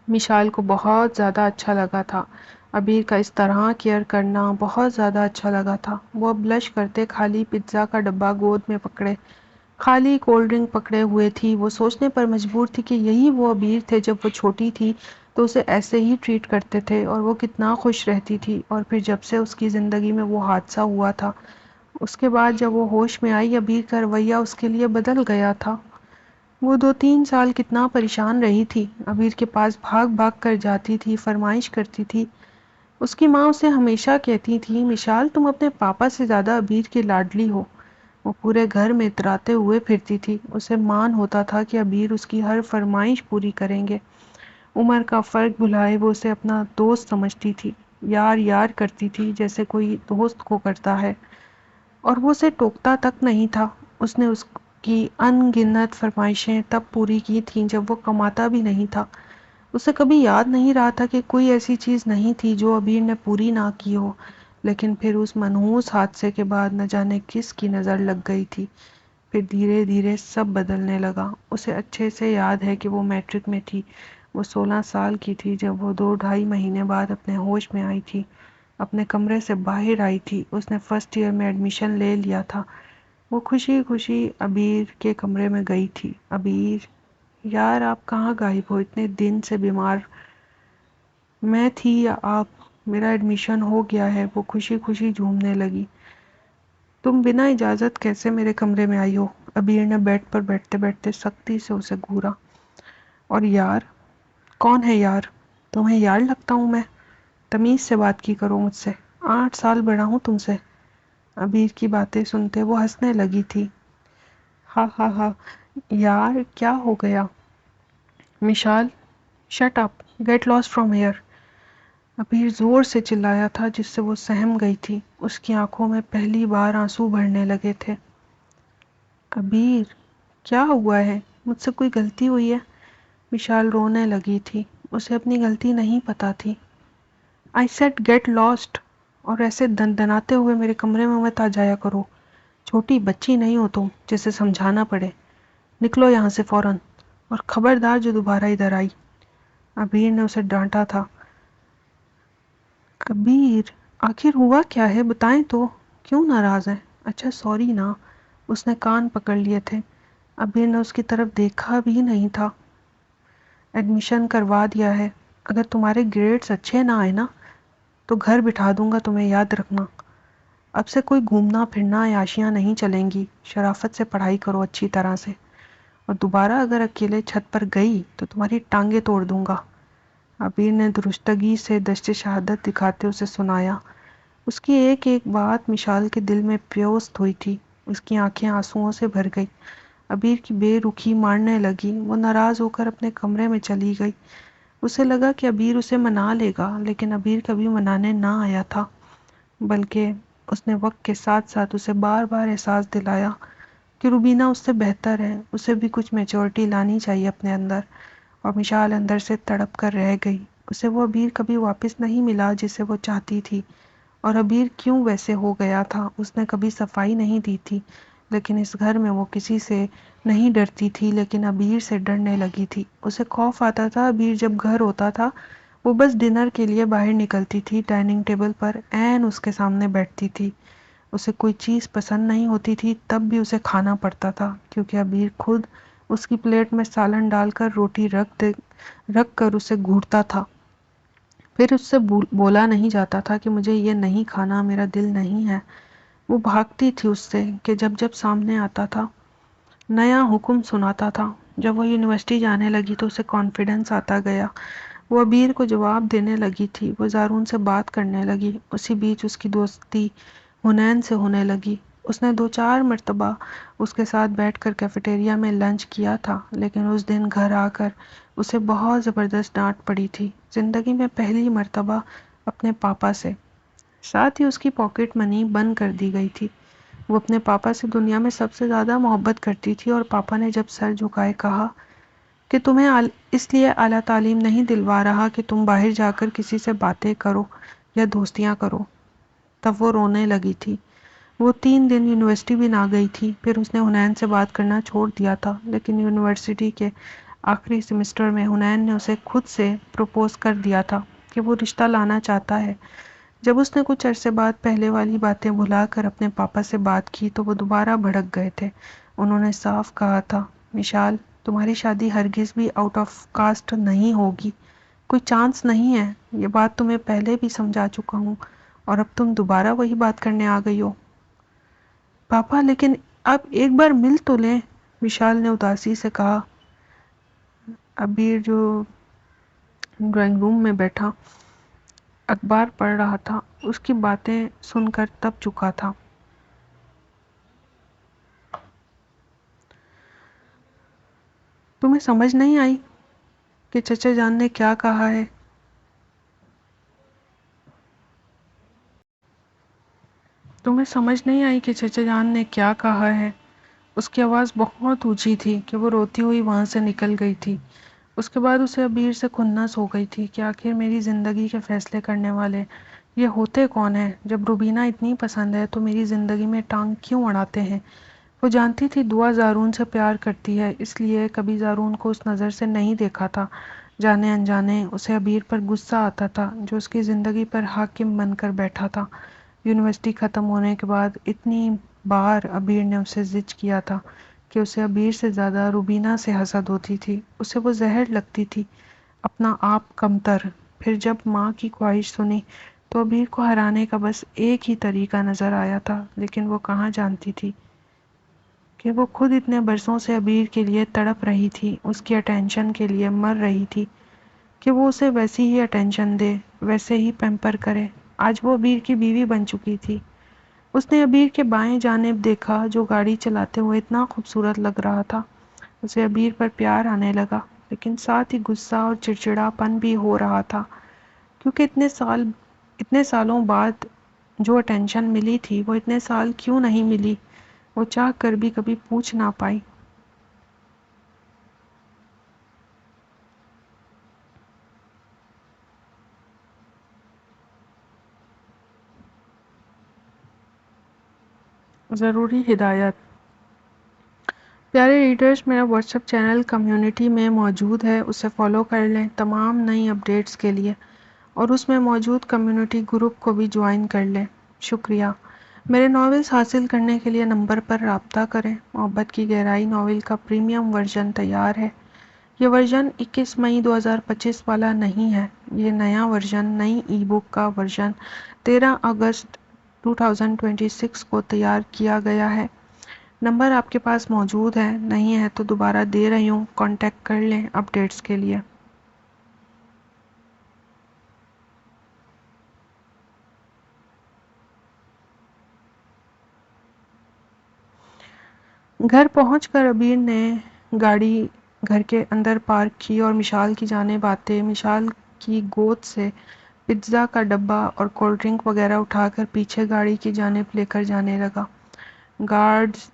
مشال کو بہت زیادہ اچھا لگا تھا۔ عبیر کا اس طرح کیئر کرنا بہت زیادہ اچھا لگا تھا۔ وہ بلش کرتے خالی پیزا کا ڈبہ گود میں پکڑے، خالی کولڈ ڈرنک پکڑے ہوئے تھی۔ وہ سوچنے پر مجبور تھی کہ یہی وہ عبیر تھے جب وہ چھوٹی تھی تو اسے ایسے ہی ٹریٹ کرتے تھے اور وہ کتنا خوش رہتی تھی، اور پھر جب سے اس کی زندگی میں وہ حادثہ ہوا تھا، اس کے بعد جب وہ ہوش میں آئی، عبیر کا رویہ اس کے لیے بدل گیا تھا۔ وہ 2-3 سال کتنا پریشان رہی تھی۔ عبیر کے پاس بھاگ بھاگ کر جاتی تھی، فرمائش کرتی تھی۔ اس کی ماں اسے ہمیشہ کہتی تھی، مشال تم اپنے پاپا سے زیادہ عبیر کی لاڈلی ہو۔ وہ پورے گھر میں اتراتے ہوئے پھرتی تھی۔ اسے مان ہوتا تھا کہ عبیر اس کی ہر فرمائش پوری کریں گے۔ عمر کا فرق بھلائے وہ اسے اپنا دوست سمجھتی تھی، یار یار کرتی تھی جیسے کوئی دوست کو کرتا ہے، اور وہ اسے ٹوکتا تک نہیں تھا۔ اس نے اس کی ان گنت فرمائشیں تب پوری کی تھیں جب وہ کماتا بھی نہیں تھا۔ اسے کبھی یاد نہیں رہا تھا کہ کوئی ایسی چیز نہیں تھی جو عبیر نے پوری نہ کی ہو، لیکن پھر اس منحوس حادثے کے بعد نہ جانے کس کی نظر لگ گئی تھی۔ پھر دھیرے دھیرے سب بدلنے لگا۔ اسے اچھے سے یاد ہے کہ وہ میٹرک میں تھی۔ وہ 16 سال کی تھی جب وہ 2-2.5 مہینے بعد اپنے ہوش میں آئی تھی، اپنے کمرے سے باہر آئی تھی۔ اس نے فرسٹ ایئر میں ایڈمیشن لے لیا تھا۔ وہ خوشی خوشی عبیر کے کمرے میں گئی تھی۔ عبیر، یار آپ کہاں غائب ہو؟ اتنے دن سے بیمار میں تھی یا آپ؟ میرا ایڈمیشن ہو گیا ہے۔ وہ خوشی خوشی جھومنے لگی۔ تم بنا اجازت کیسے میرے کمرے میں آئی ہو؟ عبیر نے بیڈ پر بیٹھتے بیٹھتے سختی سے اسے گھورا۔ اور یار؟ کون ہے یار؟ تمہیں یار لگتا ہوں میں؟ تمیز سے بات کی کرو مجھ سے، 8 سال بڑا ہوں تم سے۔ عبیر کی باتیں سنتے وہ ہنسنے لگی تھی۔ ہا ہا ہا، یار کیا ہو گیا؟ Mishal, shut up, get lost from here. Abeer زور سے چلایا تھا جس سے وہ سہم گئی تھی۔ اس کی آنکھوں میں پہلی بار آنسو بھرنے لگے تھے۔ عبیر، کیا ہوا ہے؟ مجھ سے کوئی غلطی ہوئی ہے؟ مشال رونے لگی تھی۔ اسے اپنی غلطی نہیں پتا تھی۔ آئی سیڈ گیٹ لاسٹ، اور ایسے دناتے ہوئے میرے کمرے میں مت آ جایا کرو۔ چھوٹی بچی نہیں ہو تم جسے سمجھانا پڑے۔ نکلو یہاں سے فوراً، اور خبردار جو دوبارہ ادھر آئی۔ عبیر نے اسے ڈانٹا تھا۔ عبیر، آخر ہوا کیا ہے؟ بتائیں تو، کیوں ناراض ہیں؟ اچھا سوری نا۔ اس نے کان پکڑ لیے تھے۔ عبیر نے اس کی طرف دیکھا بھی نہیں تھا۔ ایڈمیشن کروا دیا ہے۔ اگر تمہارے گریڈز اچھے نہ آئے نا تو گھر بٹھا دوں گا، تمہیں یاد رکھنا۔ اب سے کوئی گھومنا پھرنا عیاشیاں نہیں چلیں گی۔ شرافت سے پڑھائی کرو اچھی طرح سے، اور دوبارہ اگر اکیلے چھت پر گئی تو تمہاری ٹانگیں توڑ دوں گا۔ عبیر نے درستگی سے دشت شہادت دکھاتے اسے سنایا۔ اس کی ایک ایک بات مشال کے دل میں پیوست ہوئی تھی۔ اس کی آنکھیں آنسوؤں سے بھر گئی۔ عبیر کی بے رخی مارنے لگی۔ وہ ناراض ہو کر اپنے کمرے میں چلی گئی۔ اسے لگا کہ عبیر اسے منا لے گا، لیکن عبیر کبھی منانے نہ آیا تھا، بلکہ اس نے وقت کے ساتھ ساتھ اسے بار بار احساس دلایا کہ روبینہ اس سے بہتر ہے، اسے بھی کچھ میچورٹی لانی چاہیے اپنے اندر۔ اور مشال اندر سے تڑپ کر رہ گئی۔ اسے وہ عبیر کبھی واپس نہیں ملا جسے وہ چاہتی تھی، اور عبیر کیوں ویسے ہو گیا تھا اس نے کبھی صفائی نہیں دی تھی، لیکن اس گھر میں وہ کسی سے نہیں ڈرتی تھی، لیکن عبیر سے ڈرنے لگی تھی۔ اسے خوف آتا تھا عبیر جب گھر ہوتا تھا، وہ بس ڈنر کے لیے باہر نکلتی تھی، ڈائننگ ٹیبل پر عین اس کے سامنے بیٹھتی تھی۔ اسے کوئی چیز پسند نہیں ہوتی تھی تب بھی اسے کھانا پڑتا تھا، کیونکہ عبیر خود اس کی پلیٹ میں سالن ڈال کر روٹی رکھ کر اسے گھورتا تھا۔ پھر اس سے بولا نہیں جاتا تھا کہ مجھے یہ نہیں کھانا، میرا دل نہیں ہے۔ وہ بھاگتی تھی اس سے کہ جب جب سامنے آتا تھا نیا حکم سناتا تھا۔ جب وہ یونیورسٹی جانے لگی تو اسے کانفیڈنس آتا گیا۔ وہ عبیر کو جواب دینے لگی تھی، وہ زارون سے بات کرنے لگی۔ اسی بیچ اس کی دوستی حنین سے ہونے لگی۔ اس نے 2-4 مرتبہ اس کے ساتھ بیٹھ کر کیفیٹیریا میں لنچ کیا تھا، لیکن اس دن گھر آ کر اسے بہت زبردست ڈانٹ پڑی تھی۔ زندگی میں پہلی مرتبہ اپنے پاپا سے، ساتھ ہی اس کی پاکٹ منی بند کر دی گئی تھی۔ وہ اپنے پاپا سے دنیا میں سب سے زیادہ محبت کرتی تھی، اور پاپا نے جب سر جھکائے کہا کہ تمہیں اس لیے اعلیٰ تعلیم نہیں دلوا رہا کہ تم باہر جا کر کسی سے باتیں کرو یا دوستیاں کرو، تب وہ رونے لگی تھی۔ وہ 3 دن یونیورسٹی بھی نہ گئی تھی۔ پھر اس نے حنین سے بات کرنا چھوڑ دیا تھا، لیکن یونیورسٹی کے آخری سیمسٹر میں حنین نے اسے خود سے پروپوز کر دیا تھا کہ وہ رشتہ لانا چاہتا ہے۔ جب اس نے کچھ عرصے بعد پہلے والی باتیں بھلا کر اپنے پاپا سے بات کی تو وہ دوبارہ بھڑک گئے تھے۔ انہوں نے صاف کہا تھا، مشال، تمہاری شادی ہرگز بھی آؤٹ آف کاسٹ نہیں ہوگی، کوئی چانس نہیں ہے۔ یہ بات تمہیں پہلے بھی سمجھا چکا ہوں، اور اب تم دوبارہ وہی بات کرنے آ گئی ہو۔ پاپا، لیکن اب ایک بار مل تو لیں، وشال نے اداسی سے کہا۔ ابیر جو ڈرائنگ روم میں بیٹھا اخبار پڑھ رہا تھا، اس کی باتیں سن کر تپ چکا تھا۔ تمہیں سمجھ نہیں آئی کہ چچا جان نے کیا کہا ہے؟ تمہیں سمجھ نہیں آئی کہ چچا جان نے کیا کہا ہے؟ اس کی آواز بہت اونچی تھی کہ وہ روتی ہوئی وہاں سے نکل گئی تھی۔ اس کے بعد اسے ابیر سے کھنس ہو گئی تھی کہ آخر میری زندگی کے فیصلے کرنے والے یہ ہوتے کون ہیں؟ جب روبینہ اتنی پسند ہے تو میری زندگی میں ٹانگ کیوں اڑاتے ہیں؟ وہ جانتی تھی دعا زارون سے پیار کرتی ہے، اس لیے کبھی زارون کو اس نظر سے نہیں دیکھا تھا۔ جانے انجانے اسے ابیر پر غصہ آتا تھا، جو اس کی زندگی پر حاکم بن کر بیٹھا تھا۔ یونیورسٹی ختم ہونے کے بعد اتنی بار ابیر نے اسے زج کیا تھا کہ اسے ابیر سے زیادہ روبینہ سے حسد ہوتی تھی۔ اسے وہ زہر لگتی تھی، اپنا آپ کمتر۔ پھر جب ماں کی خواہش سنی تو ابیر کو ہرانے کا بس ایک ہی طریقہ نظر آیا تھا، لیکن وہ کہاں جانتی تھی کہ وہ خود اتنے برسوں سے ابیر کے لیے تڑپ رہی تھی، اس کی اٹینشن کے لیے مر رہی تھی، کہ وہ اسے ویسی ہی اٹینشن دے، ویسے ہی پیمپر کرے۔ آج وہ ابیر کی بیوی بن چکی تھی۔ اس نے ابیر کے بائیں جانب دیکھا جو گاڑی چلاتے ہوئے اتنا خوبصورت لگ رہا تھا۔ اسے ابیر پر پیار آنے لگا، لیکن ساتھ ہی غصہ اور چڑچڑا پن بھی ہو رہا تھا، کیونکہ اتنے سالوں بعد جو اٹینشن ملی تھی وہ اتنے سال کیوں نہیں ملی؟ وہ چاہ کر بھی کبھی پوچھ نہ پائی۔ ضروری ہدایت۔ پیارے ریڈرز، میرا واٹس ایپ چینل کمیونٹی میں موجود ہے، اسے فالو کر لیں تمام نئی اپڈیٹس کے لیے، اور اس میں موجود کمیونٹی گروپ کو بھی جوائن کر لیں۔ شکریہ۔ میرے ناولز حاصل کرنے کے لیے نمبر پر رابطہ کریں۔ محبت کی گہرائی ناول کا پریمیم ورژن تیار ہے۔ یہ ورژن 21 مئی 2025 والا نہیں ہے۔ یہ نیا ورژن، نئی ای بک کا ورژن 13 اگست 2026 کو تیار کیا گیا ہے۔ نمبر آپ کے پاس موجود ہے، نہیں ہے تو دوبارہ دے رہی ہوں، کانٹیکٹ کر لیں اپڈیٹس کے لیے۔ گھر پہنچ کر ابیر نے گاڑی گھر کے اندر پارک کی اور مشال کی جانب آتے مشال کی گود سے پزا کا ڈبہ اور کولڈ ڈرنک وغیرہ اٹھا کر پیچھے گاڑی کی جانب لے کر جانے لگا۔ گارڈز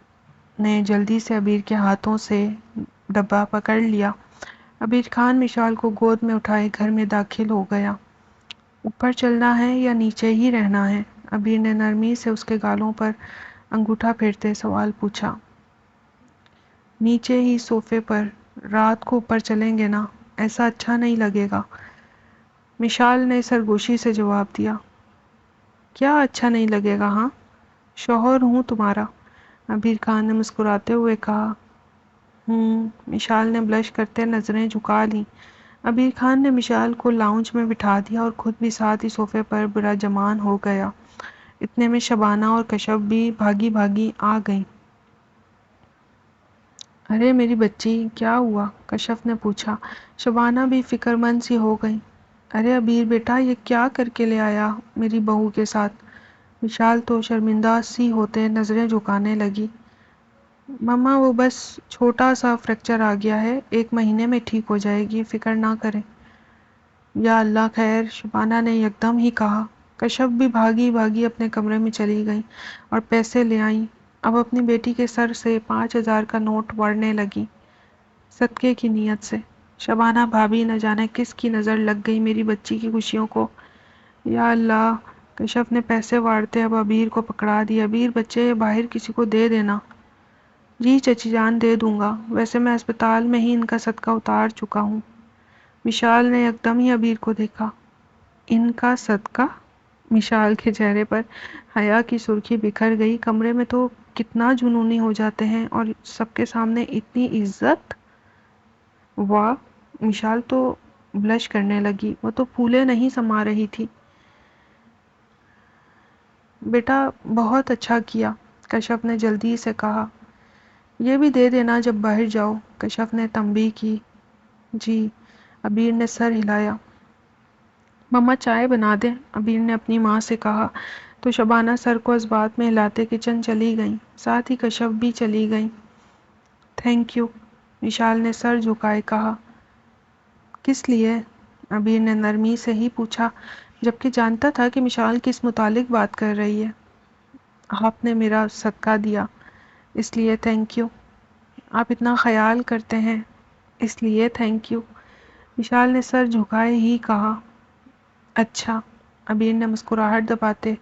نے جلدی سے ابیر کے ہاتھوں سے ڈبہ پکڑ لیا۔ ابیر خان مشال کو گود میں اٹھائے گھر میں داخل ہو گیا۔ اوپر چلنا ہے یا نیچے ہی رہنا ہے؟ ابیر نے نرمی سے اس کے گالوں پر انگوٹھا پھیرتے سوال پوچھا۔ نیچے ہی صوفے پر، رات کو اوپر چلیں گے نا، ایسا اچھا نہیں لگے گا۔ مشال نے سرگوشی سے جواب دیا۔ کیا اچھا نہیں لگے گا؟ ہاں، شوہر ہوں تمہارا، ابیر خان نے مسکراتے ہوئے کہا۔ مشال نے بلش کرتے نظریں جھکا لیں۔ ابیر خان نے مشال کو لاؤنج میں بٹھا دیا اور خود بھی ساتھ ہی صوفے پر براجمان ہو گیا۔ اتنے میں شبانہ اور کشف بھی بھاگی بھاگی آ گئیں۔ ارے میری بچی، کیا ہوا؟ کشف نے پوچھا۔ شبانہ بھی فکر مند سی ہو گئی۔ ارے ابیر بیٹا، یہ کیا کر کے لے آیا میری بہو کے ساتھ؟ مشال تو شرمندہ سی ہوتے نظریں جھکانے لگی۔ مما، وہ بس چھوٹا سا فریکچر آ گیا ہے، 1 مہینے میں ٹھیک ہو جائے گی، فکر نہ کریں۔ یا اللہ خیر، شبانہ نے یکدم ہی کہا۔ کشف بھی بھاگی بھاگی اپنے کمرے میں چلی گئیں اور پیسے لے آئیں۔ اب اپنی بیٹی کے سر سے 5,000 کا نوٹ وڑنے لگی صدقے کی نیت سے۔ شبانہ بھابھی، نہ جانے کس کی نظر لگ گئی میری بچی کی خوشیوں کو۔ یا اللہ! کشف نے پیسے واڑتے اب عبیر کو پکڑا دیا۔ عبیر، بچے یہ باہر کسی کو دے دینا۔ جی چچی جان، دے دوں گا، ویسے میں اسپتال میں ہی ان کا صدقہ اتار چکا ہوں۔ مشال نے یکدم ہی عبیر کو دیکھا۔ ان کا صدقہ؟ مشال کے چہرے پر حیا کی سرخی بکھر گئی۔ کمرے میں تو کتنا جنونی ہو جاتے ہیں، اور سب کے سامنے اتنی عزت! واہ! مشال تو بلش کرنے لگی، وہ تو پھولے نہیں سما رہی تھی۔ بیٹا بہت اچھا کیا، کشف نے جلدی سے کہا۔ یہ بھی دے دینا جب باہر جاؤ، کشف نے تنبیہ کی۔ جی، عبیر نے سر ہلایا۔ مما چائے بنا دیں، عبیر نے اپنی ماں سے کہا تو شبانہ سر کو اس بات میں ہلاتے کچن چلی گئیں، ساتھ ہی کشف بھی چلی گئیں۔ تھینک یو، مشال نے سر جھکائے کہا۔ کس لیے؟ عبیر نے نرمی سے ہی پوچھا، جبکہ جانتا تھا کہ مشال کس متعلق بات کر رہی ہے۔ آپ نے میرا صدقہ دیا، اس لیے تھینک یو۔ آپ اتنا خیال کرتے ہیں، اس لیے تھینک یو، مشال نے سر جھکائے ہی کہا۔ اچھا، عبیر نے مسکراہٹ دباتے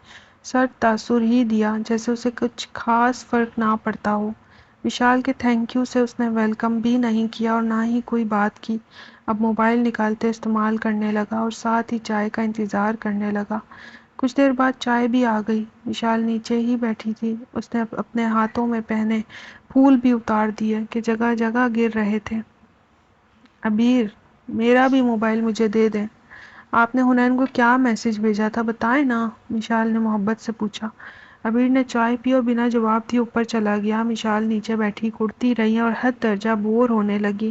سر تاثر ہی دیا، جیسے اسے کچھ خاص فرق نہ پڑتا ہو۔ مشال کے تھینک یو سے اس نے ویلکم بھی نہیں کیا اور نہ ہی کوئی بات کی۔ اب موبائل نکالتے استعمال کرنے لگا اور ساتھ ہی چائے کا انتظار کرنے لگا۔ کچھ دیر بعد چائے بھی آ گئی۔ مشال نیچے ہی بیٹھی تھی، اس نے اپنے ہاتھوں میں پہنے پھول بھی اتار دیے کہ جگہ جگہ گر رہے تھے۔ عبیر، میرا بھی موبائل مجھے دے دیں۔ آپ نے حنین کو کیا میسج بھیجا تھا بتائیں نا، مشال نے محبت سے پوچھا۔ عبیر نے چائے پی اور بنا جواب دیے اوپر چلا گیا۔ مشال نیچے بیٹھی کڑتی رہی اور حد درجہ بور ہونے لگی۔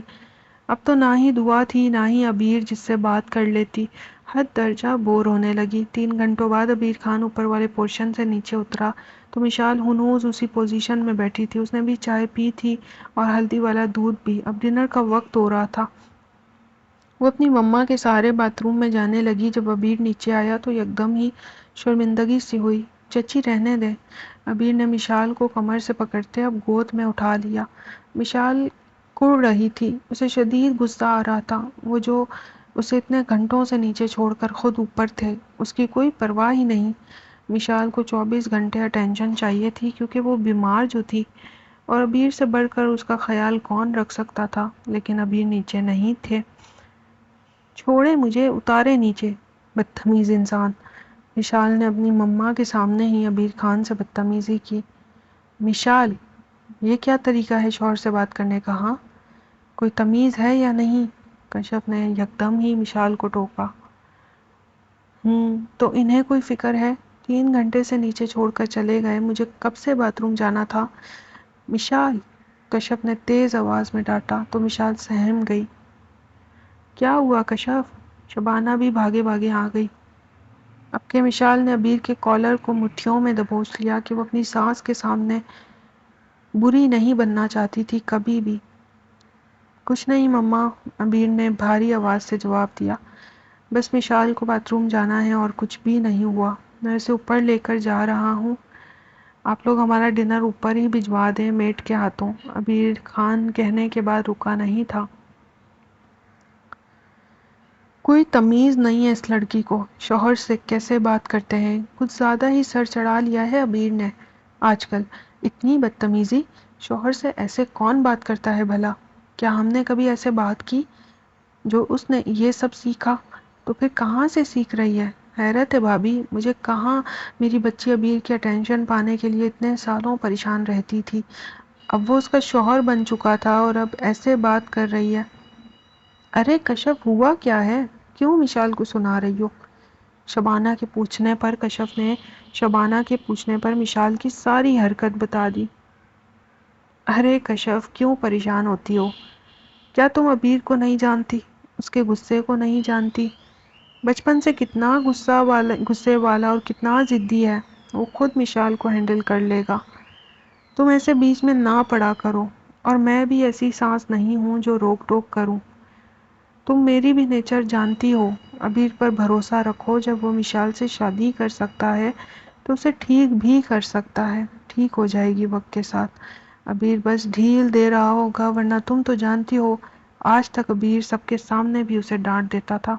اب تو نہ ہی دعا تھی نہ ہی عبیر جس سے بات کر لیتی، حد درجہ بور ہونے لگی۔ 3 گھنٹوں بعد عبیر خان اوپر والے پورشن سے نیچے اترا تو مشال ہنوز اسی پوزیشن میں بیٹھی تھی۔ اس نے بھی چائے پی تھی اور ہلدی والا دودھ بھی۔ اب ڈنر کا وقت ہو رہا تھا۔ وہ اپنی مما کے سہارے باتھ روم میں جانے لگی۔ جب عبیر نیچے آیا تو یکدم ہی شرمندگی سی ہوئی۔ چچی رہنے دیں، عبیر نے مشال کو کمر سے پکڑتے اب گود میں اٹھا لیا۔ مشال کڑ رہی تھی، اسے شدید غصہ آ رہا تھا۔ وہ جو اسے اتنے گھنٹوں سے نیچے چھوڑ کر خود اوپر تھے، اس کی کوئی پرواہ ہی نہیں۔ مشال کو 24 گھنٹے اٹینشن چاہیے تھی کیونکہ وہ بیمار جو تھی، اور عبیر سے بڑھ کر اس کا خیال کون رکھ سکتا تھا، لیکن عبیر نیچے نہیں تھے۔ چھوڑے مجھے، اتارے نیچے، بدتمیز انسان، مشال نے اپنی مما کے سامنے ہی عبیر خان سے بدتمیزی کی۔ مشال، یہ کیا طریقہ ہے شوہر سے بات کرنے کا؟ ہاں، کوئی تمیز ہے یا نہیں؟ کشف نے یکدم ہی مشال کو ٹوکا۔ تو انہیں کوئی فکر ہے؟ 3 گھنٹے سے نیچے چھوڑ کر چلے گئے، مجھے کب سے باتھ روم جانا تھا۔ مشال، کشف نے تیز آواز میں ڈانٹا تو مشال سہم گئی۔ کیا ہوا کشف؟ شبانہ بھی بھاگے بھاگے آ گئی۔ اب کہ مشال نے عبیر کے کالر کو مٹھیوں میں دبوچ لیا کہ وہ اپنی ساس کے سامنے بری نہیں بننا چاہتی تھی کبھی بھی۔ کچھ نہیں مما، عبیر نے بھاری آواز سے جواب دیا۔ بس مشال کو باتھ روم جانا ہے اور کچھ بھی نہیں ہوا۔ میں اسے اوپر لے کر جا رہا ہوں، آپ لوگ ہمارا ڈنر اوپر ہی بھجوا دیں میٹ کے ہاتھوں۔ عبیر خان کہنے کے بعد رکا نہیں تھا۔ کوئی تمیز نہیں ہے اس لڑکی کو، شوہر سے کیسے بات کرتے ہیں، کچھ زیادہ ہی سر چڑھا لیا ہے عبیر نے آج کل۔ اتنی بدتمیزی، شوہر سے ایسے کون بات کرتا ہے بھلا؟ کیا ہم نے کبھی ایسے بات کی؟ جو اس نے یہ سب سیکھا تو پھر کہاں سے سیکھ رہی ہے؟ حیرت ہے بھابھی، مجھے کہاں میری بچی عبیر کی اٹینشن پانے کے لیے اتنے سالوں پریشان رہتی تھی، اب وہ اس کا شوہر بن چکا تھا اور اب ایسے بات کر رہی ہے۔ ارے کشف، ہوا کیا ہے؟ کیوں مشال کو سنا رہی ہو؟ شبانہ کے پوچھنے پر کشف نے شبانہ کے پوچھنے پر مشال کی ساری حرکت بتا دی۔ ارے کشف، کیوں پریشان ہوتی ہو؟ کیا تم عبیر کو نہیں جانتی، اس کے غصے کو نہیں جانتی؟ بچپن سے کتنا غصے والا اور کتنا ضدی ہے، وہ خود مشال کو ہینڈل کر لے گا۔ تم ایسے بیچ میں نہ پڑا کرو، اور میں بھی ایسی سانس نہیں ہوں جو روک ٹوک کروں۔ تم میری بھی نیچر جانتی ہو، ابیر پر بھروسہ رکھو، جب وہ مشال سے شادی کر سکتا ہے تو اسے ٹھیک بھی کر سکتا ہے، ٹھیک ہو جائے گی وقت کے ساتھ۔ ابیر بس ڈھیل دے رہا ہوگا، ورنہ تم تو جانتی ہو آج تک ابیر سب کے سامنے بھی اسے ڈانٹ دیتا تھا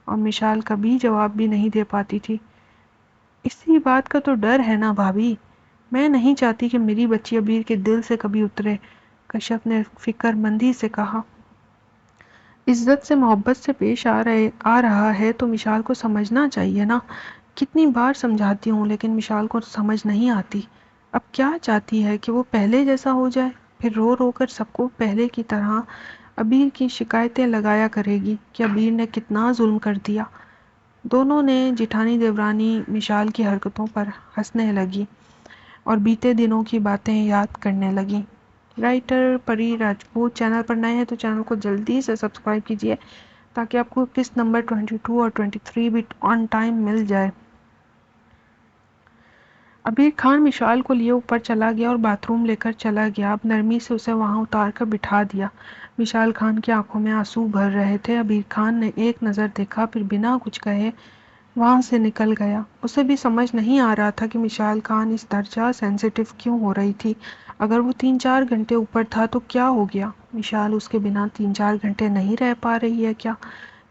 اور مشال کبھی جواب بھی نہیں دے پاتی تھی۔ اسی بات کا تو ڈر ہے نا بھابھی، میں نہیں چاہتی کہ میری بچی ابیر کے دل سے کبھی اترے، کشف نے فکر مندی سے کہا۔ عزت سے محبت سے پیش آ رہا ہے تو مشال کو سمجھنا چاہیے نا۔ کتنی بار سمجھاتی ہوں لیکن مشال کو سمجھ نہیں آتی۔ اب کیا چاہتی ہے کہ وہ پہلے جیسا ہو جائے، پھر رو رو کر سب کو پہلے کی طرح ابیر کی شکایتیں لگایا کرے گی کہ ابیر نے کتنا ظلم کر دیا۔ دونوں نے جیٹھانی دیورانی مشال کی حرکتوں پر ہنسنے لگی اور بیتے دنوں کی باتیں یاد کرنے لگی۔ رائٹر پری راجپوت چینل پر نئے ہیں تو چینل کو جلدی سے سبسکرائب کیجیے تاکہ آپ کو قسط نمبر 22 اور 23 بھی آن ٹائم مل جائے۔ ابیر خان مشال کو لیے اوپر چلا گیا اور باتھ روم لے کر چلا گیا۔ اب نرمی سے اسے وہاں اتار کر بٹھا دیا۔ مشال خان کی آنکھوں میں آنسو بھر رہے تھے۔ ابیر خان نے ایک نظر دیکھا، پھر بنا کچھ کہے وہاں سے نکل گیا۔ اسے بھی سمجھ نہیں آ رہا تھا کہ مشال خان اس درجہ سینسیٹیو کیوں ہو رہی تھی۔ اگر وہ 3-4 گھنٹے اوپر تھا تو کیا ہو گیا؟ مشال اس کے بنا 3-4 گھنٹے نہیں رہ پا رہی ہے کیا؟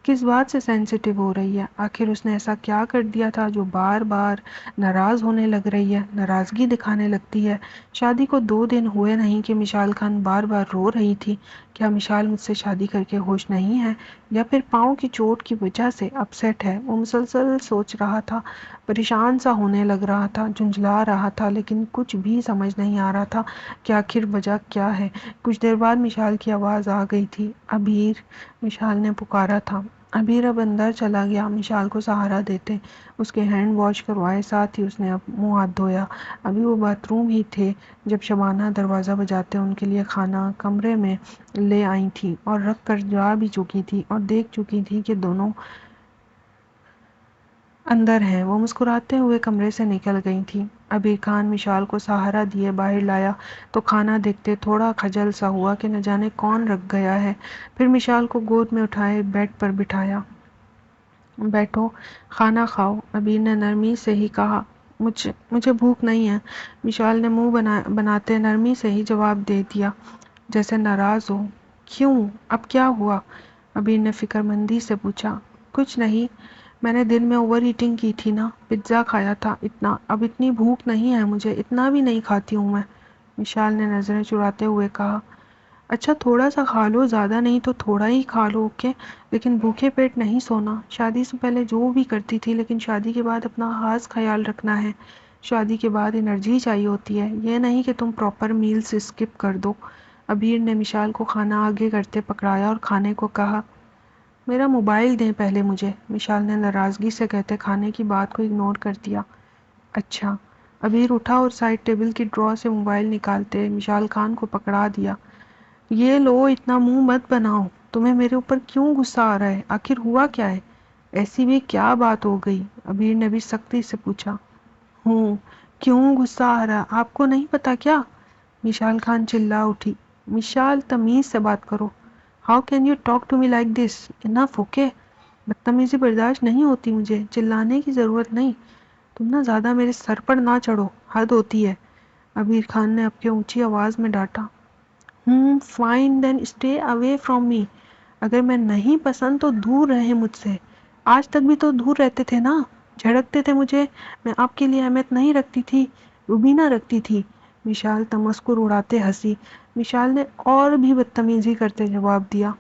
کس بات سے سینسیٹیو ہو رہی ہے؟ آخر اس نے ایسا کیا کر دیا تھا جو بار بار ناراض ہونے لگ رہی ہے، ناراضگی دکھانے لگتی ہے؟ شادی کو 2 دن ہوئے نہیں کہ مشال خان بار بار رو رہی تھی، کیا مشال مجھ سے شادی کر کے خوش نہیں ہے یا پھر پاؤں کی چوٹ کی وجہ سے اپسیٹ ہے؟ وہ مسلسل سوچ رہا تھا، پریشان سا ہونے لگ رہا تھا، جھنجھلا رہا تھا، لیکن کچھ بھی سمجھ نہیں آ رہا تھا کہ آخر وجہ کیا ہے۔ کچھ دیر بعد مشال کی آواز آ گئی تھی، ابیر! مشال نے پکارا تھا۔ ابیر اب اندر چلا گیا مشال کو سہارا دیتے، اس کے ہینڈ واش کروائے، ساتھ ہی اس نے اب منہ ہاتھ دھویا۔ ابھی وہ باتھ روم ہی تھے جب شبانہ دروازہ بجاتے ان کے لیے کھانا کمرے میں لے آئی تھی اور رکھ کر جا بھی چکی تھی اور دیکھ چکی تھی کہ دونوں اندر ہیں۔ وہ مسکراتے ہوئے کمرے سے نکل گئی تھی۔ ابیر خان مشال کو سہارا دیے باہر لایا تو کھانا دیکھتے تھوڑا خجل سا ہوا کہ نہ جانے کون رکھ گیا ہے۔ پھر مشال کو گود میں اٹھائے بیڈ پر بٹھایا۔ بیٹھو، کھانا کھاؤ، ابیر نے نرمی سے ہی کہا۔ مجھے بھوک نہیں ہے، مشال نے منہ بناتے نرمی سے ہی جواب دے دیا، جیسے ناراض ہو۔ کیوں؟ اب کیا ہوا؟ ابیر نے فکر مندی سے پوچھا۔ کچھ نہیں، میں نے دن میں اوور ایٹنگ کی تھی نا، پیزا کھایا تھا اتنا، اب اتنی بھوک نہیں ہے مجھے، اتنا بھی نہیں کھاتی ہوں میں، مشال نے نظریں چراتے ہوئے کہا۔ اچھا تھوڑا سا کھا لو، زیادہ نہیں تو تھوڑا ہی کھا لو، اوکے، لیکن بھوکے پیٹ نہیں سونا۔ شادی سے پہلے جو بھی کرتی تھی، لیکن شادی کے بعد اپنا خاص خیال رکھنا ہے۔ شادی کے بعد انرجی چاہیے ہوتی ہے، یہ نہیں کہ تم پراپر میلز اسکپ کر دو۔ ابیر نے مشال کو کھانا آگے کرتے پکڑایا اور کھانے کو کہا۔ میرا موبائل دیں پہلے مجھے، مشال نے ناراضگی سے کہتے کھانے کی بات کو اگنور کر دیا۔ اچھا۔ ابیر اٹھا اور سائڈ ٹیبل کی ڈرا سے موبائل نکالتے مشال خان کو پکڑا دیا۔ یہ لو، اتنا منہ مت بناؤ، تمہیں میرے اوپر کیوں غصہ آ رہا ہے؟ آخر ہوا کیا ہے؟ ایسی بھی کیا بات ہو گئی؟ ابیر نے بھی سختی سے پوچھا۔ کیوں غصہ آ رہا؟ آپ کو نہیں پتا کیا؟ مشال خان چلا اٹھی۔ مشال، تمیز سے بات کرو۔ How can you talk to me like this? Enough, okay? بدتمیزی برداشت نہیں ہوتی مجھے، چلانے کی ضرورت نہیں، تم نہ زیادہ میرے سر پر نہ چڑھو، حد ہوتی ہے، ابیر خان نے اب کے اونچی آواز میں ڈانٹا۔ Fine then stay away from me, اگر میں نہیں پسند تو دور رہیں مجھ سے، آج تک بھی تو دور رہتے تھے نا، جھڑکتے تھے مجھے، میں آپ کے لیے اہمیت نہیں رکھتی تھی، روبینہ رکھتی تھی، مشال تمسخر اڑاتے ہنسی۔ مشال نے اور بھی بدتمیزی کرتے جواب دیا۔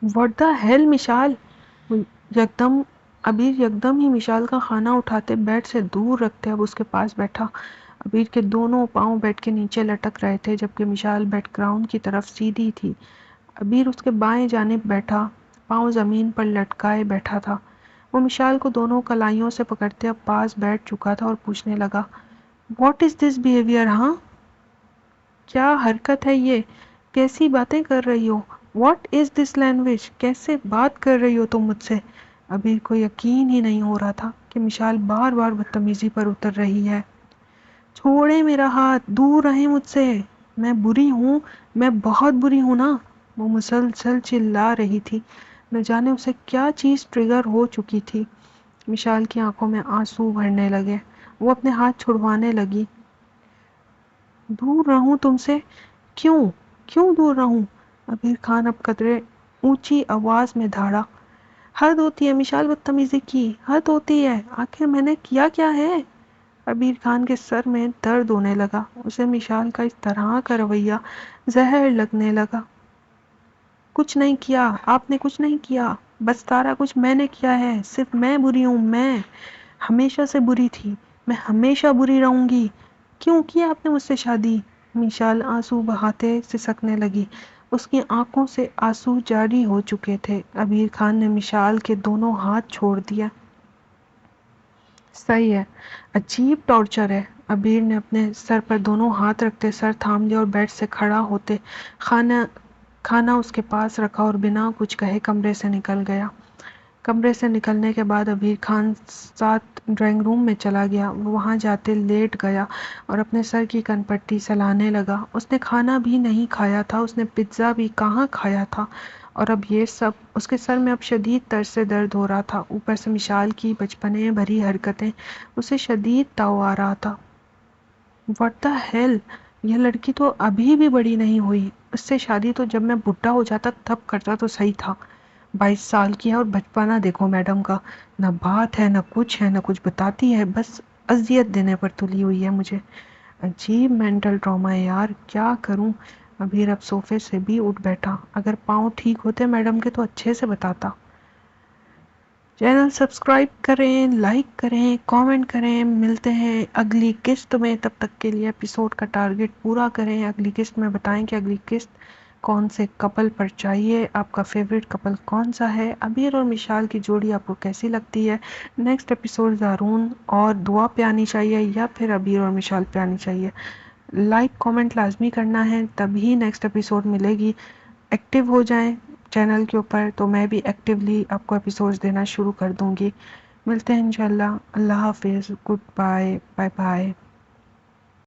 What the hell Mishal! Abeer یکدم ہی مشال کا کھانا اٹھاتے بیڈ سے دور رکھتے اب اس کے پاس بیٹھا۔ ابیر کے دونوں پاؤں بیڈ کے نیچے لٹک رہے تھے جبکہ مشال بیڈ گراؤنڈ کی طرف سیدھی تھی۔ ابیر اس کے بائیں جانب بیٹھا، پاؤں زمین پر لٹکائے بیٹھا تھا۔ وہ مشال کو دونوں کلائیوں سے پکڑتے اب پاس بیٹھ چکا تھا اور پوچھنے لگا، واٹ از دس بیہیویئر؟ ہاں، کیا حرکت ہے یہ؟ کیسی باتیں کر رہی ہو؟ What is this language? کیسے بات کر رہی ہو تم مجھ سے؟ ابیر کو یقین ہی نہیں ہو رہا تھا کہ مشال بار بار بدتمیزی پر اتر رہی ہے۔ چھوڑیں میرا ہاتھ، دور رہیں مجھ سے، میں بری ہوں، میں بہت بری ہوں نا، وہ مسلسل چلا رہی تھی۔ نہ جانے اسے کیا چیز ٹریگر ہو چکی تھی۔ مشال کی آنکھوں میں آنسو بھرنے لگے، وہ اپنے ہاتھ چھڑوانے لگی۔ دور رہوں تم سے؟ کیوں کیوں دور رہوں؟ عبیر خان اب قدرے اونچی آواز میں دھاڑا۔ حد ہوتی ہے مشال بدتمیزی کی، حد ہوتی ہے، آخر میں نے کیا ہے؟ عبیر خان کے سر میں درد ہونے لگا، اسے مشال کا اس طرح کا رویہ زہر لگنے لگا۔ کچھ نہیں کیا، آپ نے کچھ نہیں کیا، بس سارا کچھ میں نے کیا ہے، صرف میں بری ہوں، میں ہمیشہ سے بری تھی، میں ہمیشہ بری رہوں گی۔ کیوں کیا آپ نے مجھ سے شادی؟ مشال آنسو بہاتے سسکنے لگی، اس کی آنکھوں سے آنسو جاری ہو چکے تھے۔ عبیر خان نے مشال کے دونوں ہاتھ چھوڑ دیا۔ صحیح ہے، عجیب ٹارچر ہے۔ عبیر نے اپنے سر پر دونوں ہاتھ رکھتے سر تھام لیا اور بیڈ سے کھڑا ہوتے کھانا اس کے پاس رکھا اور بنا کچھ کہے کمرے سے نکل گیا۔ کمرے سے نکلنے کے بعد عبیر خان ساتھ ڈرائنگ روم میں چلا گیا۔ وہ وہاں جاتے لیٹ گیا اور اپنے سر کی کنپٹی سلانے لگا۔ اس نے کھانا بھی نہیں کھایا تھا، اس نے پیزا بھی کہاں کھایا تھا، اور اب یہ سب اس کے سر میں اب شدید طرز سے درد ہو رہا تھا۔ اوپر سے مشال کی بچپنے بھری حرکتیں، اسے شدید تاؤ آ رہا تھا۔ واٹ دا ہیل، یہ لڑکی تو ابھی بھی بڑی نہیں ہوئی، اس سے شادی تو جب میں بڈھا ہو جاتا تب کرتا تو صحیح تھا۔ 22 سال کی ہے اور بچپنا دیکھو میڈم کا، نہ بات ہے نہ کچھ بتاتی ہے، بس اذیت دینے پر تلی ہوئی ہے مجھے۔ عجیب مینٹل ٹراما ہے یار، کیا کروں؟ عبیر اب صوفے سے بھی اٹھ بیٹھا، اگر پاؤں ٹھیک ہوتے میڈم کے تو اچھے سے بتاتا۔ چینل سبسکرائب کریں، لائک کریں، کامنٹ کریں۔ ملتے ہیں اگلی قسط میں، تب تک کے لیے ایپیسوڈ کا ٹارگٹ پورا کریں۔ اگلی قسط میں بتائیں کہ اگلی قسط کون سے کپل پر چاہیے، آپ کا فیوریٹ کپل کون سا ہے، عبیر اور مشال کی جوڑی آپ کو کیسی لگتی ہے۔ نیکسٹ ایپیسوڈ زارون اور دعا پہ آنی چاہیے یا پھر عبیر اور مشال پہ آنی چاہیے؟ لائک کامنٹ لازمی کرنا ہے، تبھی نیکسٹ ایپیسوڈ ملے گی۔ ایکٹیو ہو جائیں چینل کے اوپر تو میں بھی ایکٹیولی آپ کو ایپیسوڈز دینا شروع کر دوں گی۔ ملتے ہیں انشاءاللہ۔ اللہ حافظ، گڈ بائے، بائے بائے۔